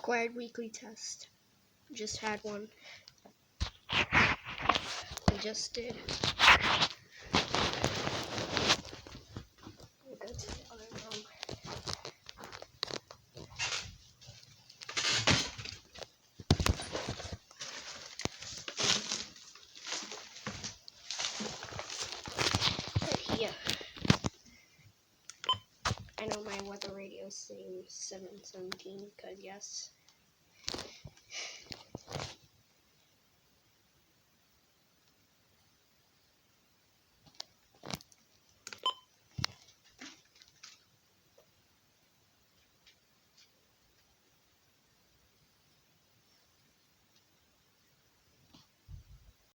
required weekly test. Just had one. I just did. We'll go to the other room. Right here. I know my weather radio is saying 7:17 because yes.